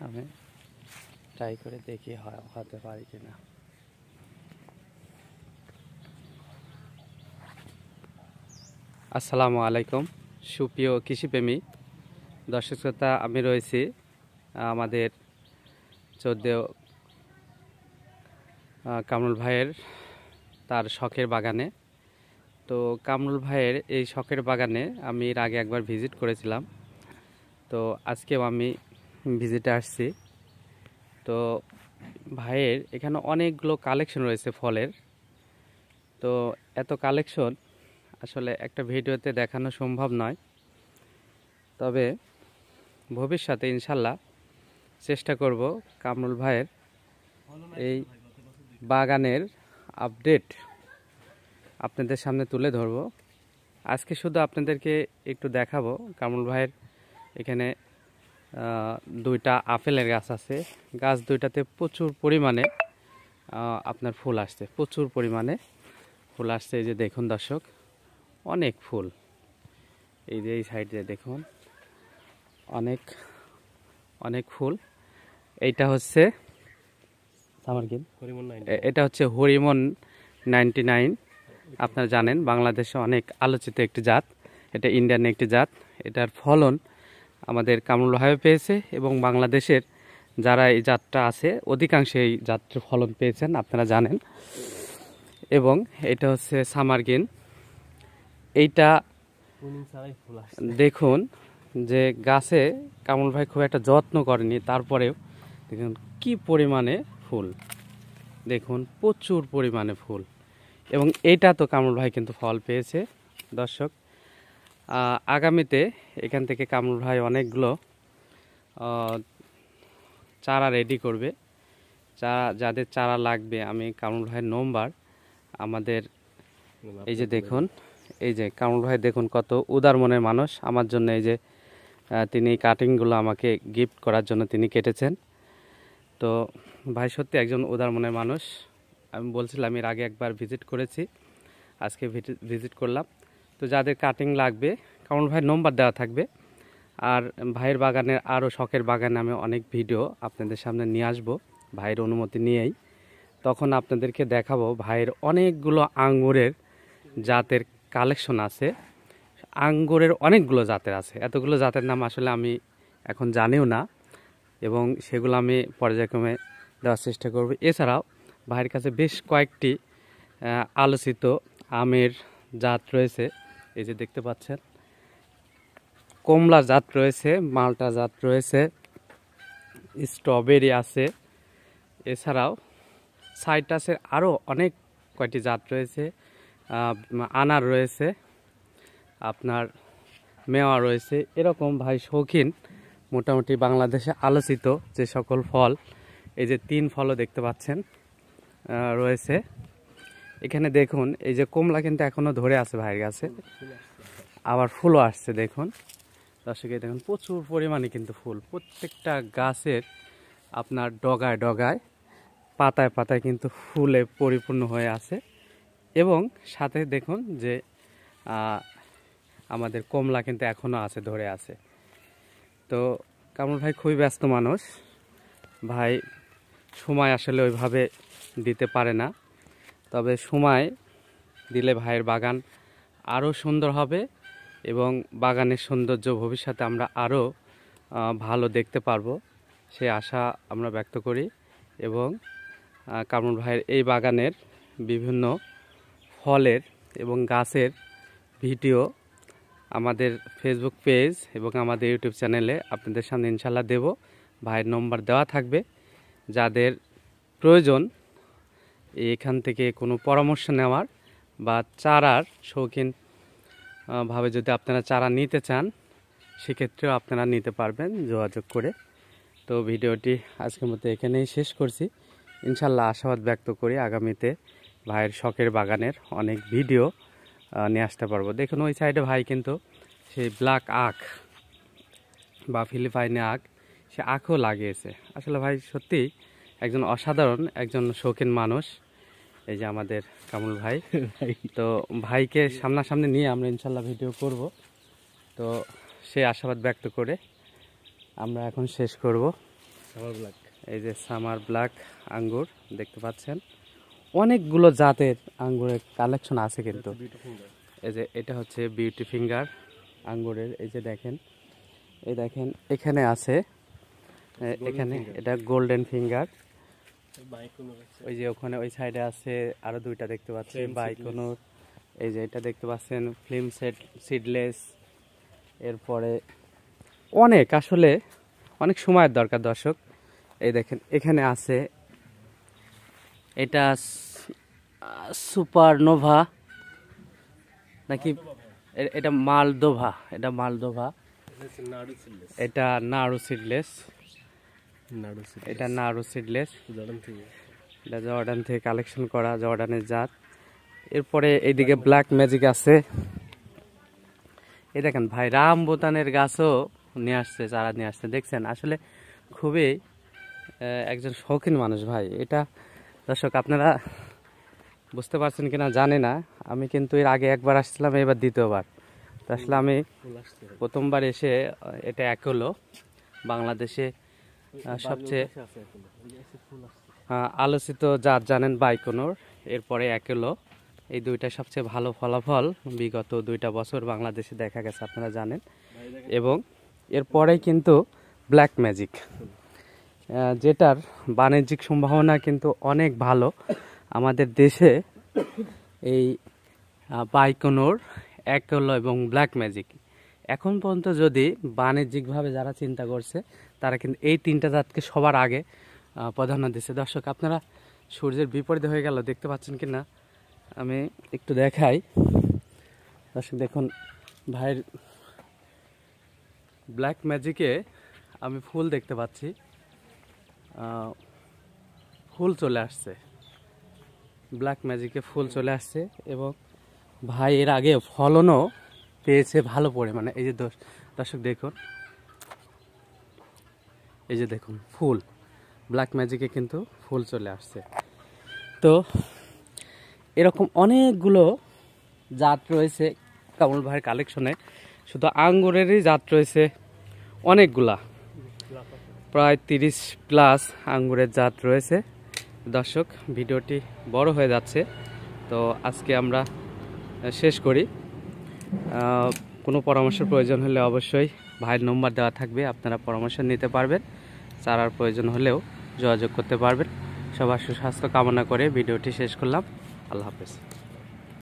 আমি ট্রাই করে দেখি হতে পারি কিনা। আসসালামু আলাইকুম সুপ্রিয় কৃষিপ্রেমী দর্শক শ্রোতা, আমি রয়েছি আমাদের চৌদ্দেও কামরুল ভাইয়ের তার শখের বাগানে। তো কামরুল ভাইয়ের এই শখের বাগানে আমি এর আগে একবার ভিজিট করেছিলাম, তো আজকেও আমি ভিজিটে আসছি। তো ভাইয়ের এখানে অনেকগুলো কালেকশন রয়েছে ফলের। তো এত কালেকশন আসলে একটা ভিডিওতে দেখানো সম্ভব নয়, তবে ভবিষ্যতে ইনশাল্লাহ চেষ্টা করব কামরুল ভাইয়ের এই বাগানের আপডেট আপনাদের সামনে তুলে ধরব। আজকে শুধু আপনাদেরকে একটু দেখাবো কামরুল ভাইয়ের এখানে দুইটা আপেলের গাছ আছে। গাছ দুইটাতে প্রচুর পরিমাণে আপনার ফুল আসছে, প্রচুর পরিমাণে ফুল আসছে। এই যে দেখুন দর্শক, অনেক ফুল। এই যে এই সাইডে দেখুন অনেক অনেক ফুল। এইটা হচ্ছে এটা হচ্ছে হরিমন 99। আপনারা জানেন বাংলাদেশে অনেক আলোচিত একটি জাত, এটা ইন্ডিয়ান একটি জাত। এটার ফলন আমাদের কামরুল ভাই পেয়েছে এবং বাংলাদেশের যারা এই জাতটা আছে অধিকাংশ এই জাতটির ফলন পেয়েছেন, আপনারা জানেন। এবং এটা হচ্ছে সামারগিন। এইটা দেখুন যে গাছে কামরুল ভাই খুব একটা যত্ন করেনি, তারপরেও দেখুন কি পরিমাণে ফুল, দেখুন প্রচুর পরিমাণে ফুল। এবং এইটা তো কামরুল ভাই কিন্তু ফল পেয়েছে দর্শক। আগামীতে এখান থেকে কামরুল ভাই অনেকগুলো চারা রেডি করবে। যাদের চারা লাগবে আমি কামরুল ভাইয়ের নম্বর আমাদের এই যে দেখুন, এই যে কামরুল ভাই দেখুন কত উদার মনের মানুষ। আমার জন্য এই যে তিনি কাটিংগুলো আমাকে গিফট করার জন্য তিনি কেটেছেন। তো ভাই সত্যি একজন উদার মনের মানুষ। আমি বলছিলাম এর আগে একবার ভিজিট করেছি, আজকে ভিজিট করলাম। তো যাদের কাটিং লাগবে কামরুল ভাইয়ের নম্বর দেওয়া থাকবে। আর ভাইয়ের বাগানের আরও শখের বাগানে আমি অনেক ভিডিও আপনাদের সামনে নিয়ে আসবো ভাইয়ের অনুমতি নিয়েই। তখন আপনাদেরকে দেখাবো ভাইয়ের অনেকগুলো আঙ্গুরের জাতের কালেকশন আছে। আঙ্গুরের অনেকগুলো জাতের আছে, এতগুলো জাতের নাম আসলে আমি এখন জানিও না, এবং সেগুলো আমি পর্যায়ক্রমে দেওয়ার চেষ্টা করব। এছাড়াও ভাইয়ের কাছে বেশ কয়েকটি আলোচিত আমের জাত রয়েছে। এই যে দেখতে পাচ্ছেন কমলা জাত রয়েছে, মালটা জাত রয়েছে, স্ট্রবেরি আছে। এছাড়াও সাইট্রাসের আরও অনেক কয়টি জাত রয়েছে, আনার রয়েছে, আপনার মেওয়া রয়েছে। এরকম ভাই শৌখিন মোটামুটি বাংলাদেশে আলোচিত যে সকল ফল, এই যে 3 ফলও দেখতে পাচ্ছেন রয়েছে এখানে। দেখুন এই যে কমলা কিন্তু এখনও ধরে আছে ভাইয়ের কাছে, আবার ফুলও আসছে। দেখুন দর্শকে দেখুন প্রচুর পরিমাণে কিন্তু ফুল, প্রত্যেকটা গাছের আপনার ডগায় ডগায় পাতায় পাতায় কিন্তু ফুলে পরিপূর্ণ হয়ে আছে। এবং সাথে দেখুন যে আমাদের কমলা কিন্তু এখনও আছে, ধরে আছে। তো কামরুল ভাই খুবই ব্যস্ত মানুষ, ভাই সময় আসলে ওইভাবে দিতে পারে না। তবে সময় দিলে ভাইয়ের বাগান আরও সুন্দর হবে এবং বাগানের সৌন্দর্য ভবিষ্যতে আমরা আরও ভালো দেখতে পারবো, সে আশা আমরা ব্যক্ত করি। এবং কামরুল ভাইয়ের এই বাগানের বিভিন্ন ফলের এবং গাছের ভিডিও আমাদের ফেসবুক পেজ এবং আমাদের ইউটিউব চ্যানেলে আপনাদের সামনে ইনশাল্লাহ দেব। ভাইয়ের নম্বর দেওয়া থাকবে, যাদের প্রয়োজন এখান থেকে কোনো পরামর্শ নেওয়ার বা চারার শৌখিন ভাবে যদি আপনারা চারা নিতে চান সেক্ষেত্রেও আপনারা নিতে পারবেন যোগাযোগ করে। তো ভিডিওটি আজকের মতো এখানেই শেষ করছি। ইনশাল্লাহ আশাবাদ ব্যক্ত করি আগামীতে ভাইয়ের শখের বাগানের অনেক ভিডিও নিয়ে আসতে পারবো। দেখুন ওই সাইডে ভাই কিন্তু সেই ব্ল্যাক আখ বা ফিলিপাইনে আখ, সে আখও লাগিয়েছে। আসলে ভাই সত্যি একজন অসাধারণ একজন শৌখিন মানুষ এই যে আমাদের কামরুল ভাই। তো ভাইকে সামনাসামনি নিয়ে আমরা ইনশাল্লাহ ভিডিও করব। তো সে আশাবাদ ব্যক্ত করে আমরা এখন শেষ করব। এই যে সামার ব্ল্যাক আঙ্গুর দেখতে পাচ্ছেন, অনেকগুলো জাতের আঙ্গুরের কালেকশন আছে কিন্তু। এই যে এটা হচ্ছে বিউটি ফিঙ্গার আঙ্গুরের, এই যে দেখেন, এই দেখেন এখানে আছে, এখানে এটা গোল্ডেন ফিঙ্গার, ওই যে ওখানে ওই সাইডে আছে আরো দুইটা দেখতে পাচ্ছেন বাইকোনোর, এই যে এটা দেখতে পাচ্ছেন ফিল্ম সিডলেস। এরপরে অনেক আসলে অনেক সময়ের দরকার দর্শক। এই দেখেন এখানে আছে এটা সুপারনোভা নাকি, এটা মালদোভা, এটা মালদোভা, এটা নাড়ু সিডলেস, এটা নাড়ু সিডলেস, এটা জর্ডান থেকে কালেকশন করা, জর্ডানের জাত। এরপরে এইদিকে ব্ল্যাক ম্যাজিক আছে। এই দেখেন ভাই রামবুতানের গাছও নিয়ে আসছে, চারা নিয়ে আসছে, দেখছেন আসলে খুবই একজন শৌখিন মানুষ ভাই। এটা দর্শক আপনারা বুঝতে পারছেন কিনা জানি না, আমি কিন্তু এর আগে একবার আসছিলাম, এবার দ্বিতীয়বার। তো আসলে আমি প্রথমবার এসে এটা এক হলো বাংলাদেশে সবচেয়ে আলোচিত জাত জানেন বাইকোনোর, এরপরে এক হলো, এই দুইটা সবচেয়ে ভালো ফলাফল বিগত 2টা বছর বাংলাদেশে দেখা গেছে আপনারা জানেন। এবং এরপরেই কিন্তু ব্ল্যাক ম্যাজিক, যেটার বাণিজ্যিক সম্ভাবনা কিন্তু অনেক ভালো আমাদের দেশে। এই বাইকোনোর, একলো এবং ব্ল্যাক ম্যাজিক এখন পর্যন্ত যদি বাণিজ্যিকভাবে যারা চিন্তা করছে তারা কিন্তু এই 3টা জাতকে সবার আগে প্রাধান্য দিচ্ছে। দর্শক আপনারা সূর্যের বিপরীতে হয়ে গেল, দেখতে পাচ্ছেন কি না আমি একটু দেখাই। দর্শক দেখুন ভাইয়ের ব্ল্যাক ম্যাজিকে আমি ফুল দেখতে পাচ্ছি, ফুল চলে আসছে, ব্ল্যাক ম্যাজিকে ফুল চলে আসছে এবং ভাই এর আগে ফলনও পেয়েছে ভালো পরিমাণে। এই যে দর্শক দেখুন, এই যে দেখুন ফুল, ব্ল্যাক ম্যাজিকে কিন্তু ফুল চলে আসছে। তো এরকম অনেকগুলো জাত রয়েছে কামরুল ভাইয়ের কালেকশনে, শুধু আঙ্গুরেরই জাত রয়েছে অনেকগুলা, প্রায় 30+ আঙ্গুরের জাত রয়েছে। দর্শক ভিডিওটি বড় হয়ে যাচ্ছে, তো আজকে আমরা শেষ করি। কোনো পরামর্শের প্রয়োজন হলে অবশ্যই ভাইয়ের নম্বর দেওয়া থাকবে, আপনারা পরামর্শ নিতে পারবেন, চারার প্রয়োজন হলেও যোগাযোগ করতে পারবেন। সবার সুস্বাস্থ্য কামনা করে ভিডিওটি শেষ করলাম। আল্লাহ হাফেজ।